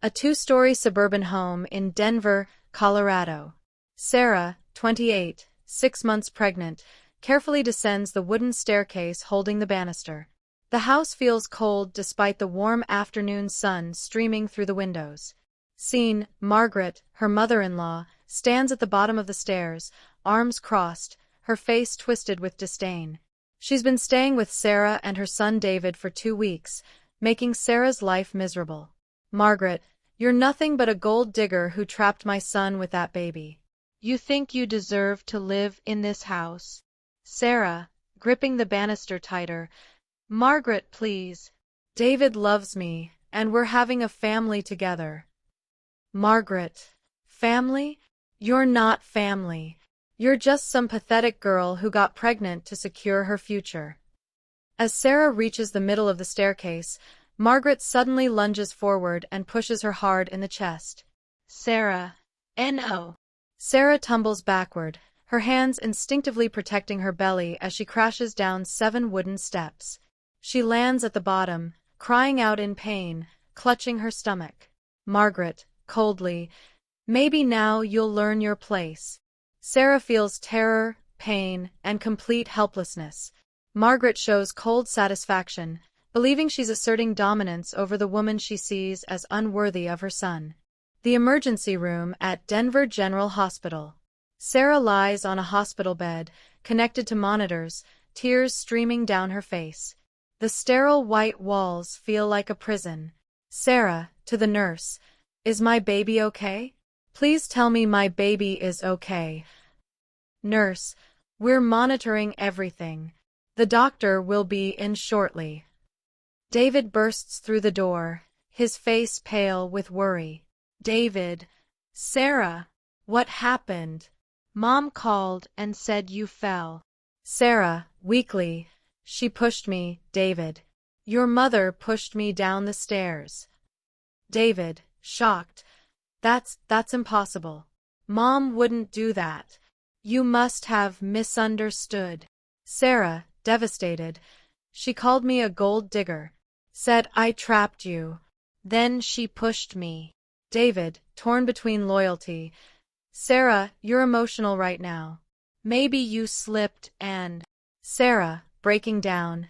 A two-story suburban home in Denver, Colorado. Sarah, 28, 6 months pregnant, carefully descends the wooden staircase holding the banister. The house feels cold despite the warm afternoon sun streaming through the windows. Scene: Margaret, her mother-in-law, stands at the bottom of the stairs, arms crossed, her face twisted with disdain. She's been staying with Sarah and her son David for 2 weeks, making Sarah's life miserable. Margaret, you're nothing but a gold digger who trapped my son with that baby. You think you deserve to live in this house? Sarah, gripping the banister tighter. Margaret, please. David loves me, and we're having a family together. Margaret. Family? You're not family. You're just some pathetic girl who got pregnant to secure her future. As Sarah reaches the middle of the staircase, Margaret suddenly lunges forward and pushes her hard in the chest. Sarah. No. Sarah tumbles backward, her hands instinctively protecting her belly as she crashes down 7 wooden steps. She lands at the bottom, crying out in pain, clutching her stomach. Margaret, coldly, maybe now you'll learn your place. Sarah feels terror, pain, and complete helplessness. Margaret shows cold satisfaction, believing she's asserting dominance over the woman she sees as unworthy of her son. The emergency room at Denver General Hospital. Sarah lies on a hospital bed, connected to monitors, tears streaming down her face. The sterile white walls feel like a prison. Sarah, to the nurse, is my baby okay? Please tell me my baby is okay. Nurse, we're monitoring everything. The doctor will be in shortly. David bursts through the door, his face pale with worry. David. Sarah. What happened? Mom called and said you fell. Sarah, weakly. She pushed me, David. Your mother pushed me down the stairs. David, shocked. That's impossible. Mom wouldn't do that. You must have misunderstood. Sarah, devastated. She called me a gold digger. Said I trapped you. Then she pushed me. David, torn between loyalty. Sarah, you're emotional right now. Maybe you slipped and… Sarah, breaking down.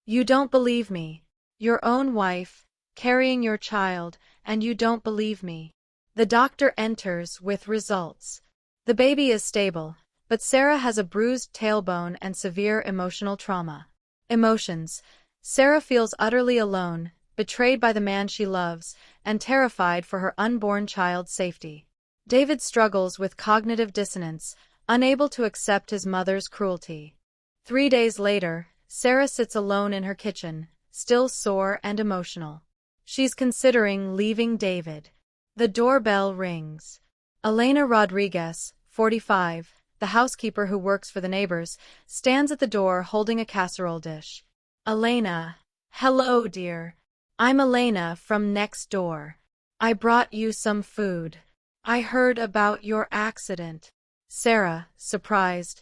You don't believe me. Your own wife, carrying your child, and you don't believe me. The doctor enters with results. The baby is stable, but Sarah has a bruised tailbone and severe emotional trauma. Emotions. Sarah feels utterly alone, betrayed by the man she loves, and terrified for her unborn child's safety. David struggles with cognitive dissonance, unable to accept his mother's cruelty. 3 days later, Sarah sits alone in her kitchen, still sore and emotional. She's considering leaving David. The doorbell rings. Elena Rodriguez, 45, the housekeeper who works for the neighbors, stands at the door holding a casserole dish. Elena. Hello, dear. I'm Elena from next door. I brought you some food. I heard about your accident. Sarah, surprised.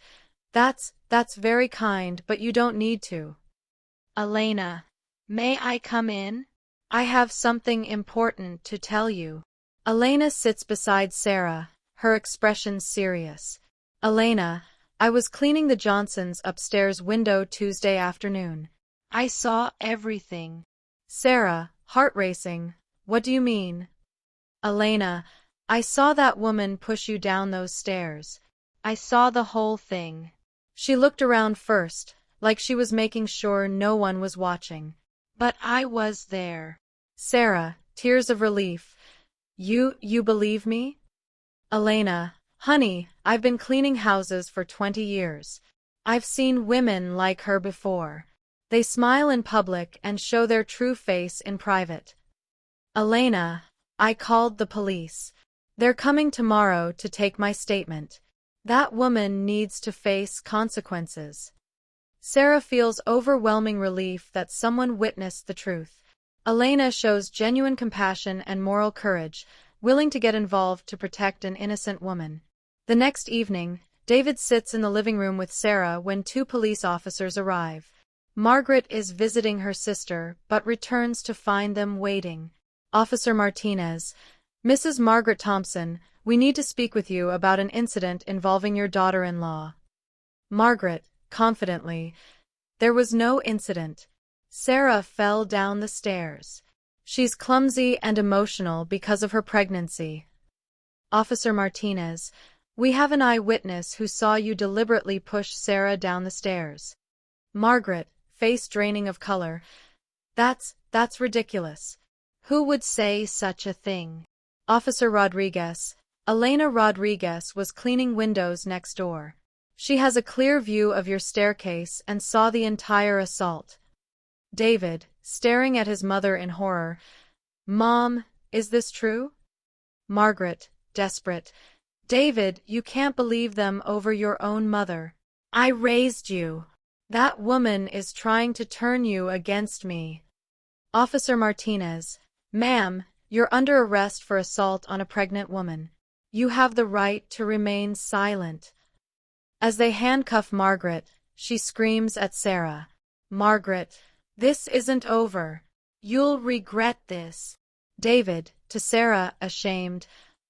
That's very kind, but you don't need to. Elena. May I come in? I have something important to tell you. Elena sits beside Sarah, her expression serious. Elena, I was cleaning the Johnsons' upstairs window Tuesday afternoon. I saw everything. Sarah, heart racing. What do you mean? Elena, I saw that woman push you down those stairs. I saw the whole thing. She looked around first, like she was making sure no one was watching. But I was there. Sarah, tears of relief. You believe me? Elena, honey, I've been cleaning houses for 20 years. I've seen women like her before. They smile in public and show their true face in private. Elena, I called the police. They're coming tomorrow to take my statement. That woman needs to face consequences. Sarah feels overwhelming relief that someone witnessed the truth. Elena shows genuine compassion and moral courage, willing to get involved to protect an innocent woman. The next evening, David sits in the living room with Sarah when 2 police officers arrive. Margaret is visiting her sister but returns to find them waiting. Officer Martinez. Mrs. Margaret Thompson, we need to speak with you about an incident involving your daughter-in-law. Margaret, confidently. There was no incident. Sarah fell down the stairs. She's clumsy and emotional because of her pregnancy. Officer Martinez. We have an eyewitness who saw you deliberately push Sarah down the stairs. Margaret, face draining of color. That's ridiculous. Who would say such a thing? Officer Rodriguez. Elena Rodriguez was cleaning windows next door. She has a clear view of your staircase and saw the entire assault. David, staring at his mother in horror. Mom, is this true? Margaret, desperate. David, you can't believe them over your own mother. I raised you. That woman is trying to turn you against me. Officer Martinez. Ma'am, you're under arrest for assault on a pregnant woman. You have the right to remain silent. As they handcuff Margaret, she screams at Sarah. Margaret, this isn't over. You'll regret this. David, to Sarah, ashamed.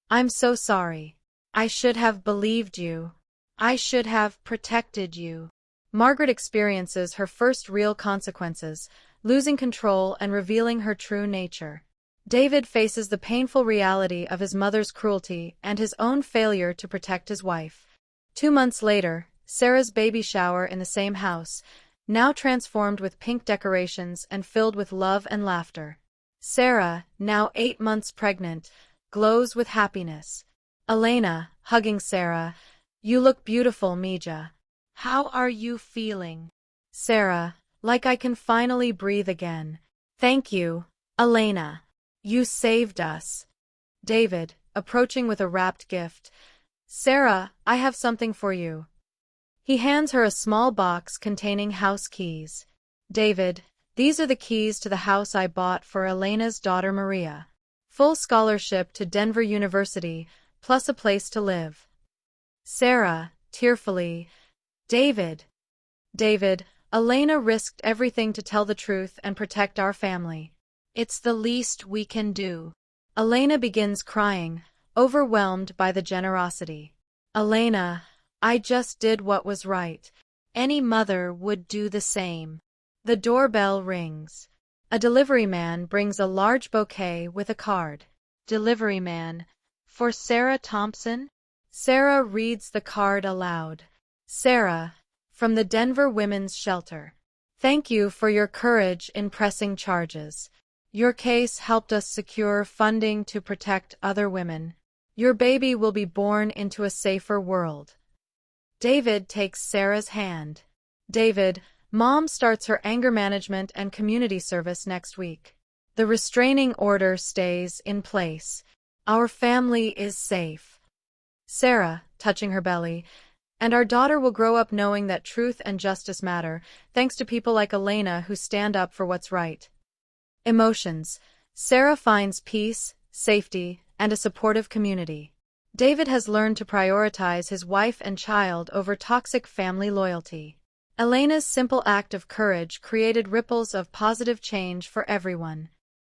I'm so sorry. I should have believed you. I should have protected you. Margaret experiences her first real consequences, losing control and revealing her true nature. David faces the painful reality of his mother's cruelty and his own failure to protect his wife. 2 months later, Sarah's baby shower in the same house, now transformed with pink decorations and filled with love and laughter. Sarah, now 8 months pregnant, glows with happiness. Elena, hugging Sarah. You look beautiful, Mija. How are you feeling? Sarah, like I can finally breathe again. Thank you, Elena. You saved us. David, approaching with a wrapped gift. Sarah, I have something for you. He hands her a small box containing house keys. David, these are the keys to the house I bought for Elena's daughter Maria. Full scholarship to Denver University, plus a place to live. Sarah, tearfully. David. David, Elena risked everything to tell the truth and protect our family. It's the least we can do. Elena begins crying, overwhelmed by the generosity. Elena, I just did what was right. Any mother would do the same. The doorbell rings. A delivery man brings a large bouquet with a card. Delivery man. For Sarah Thompson? Sarah reads the card aloud. Sarah, from the Denver Women's Shelter. Thank you for your courage in pressing charges. Your case helped us secure funding to protect other women. Your baby will be born into a safer world. David takes Sarah's hand. David, Mom starts her anger management and community service next week. The restraining order stays in place. Our family is safe. Sarah, touching her belly. And our daughter will grow up knowing that truth and justice matter, thanks to people like Elena who stand up for what's right. Emotions. Sarah finds peace, safety, and a supportive community. David has learned to prioritize his wife and child over toxic family loyalty. Elena's simple act of courage created ripples of positive change for everyone.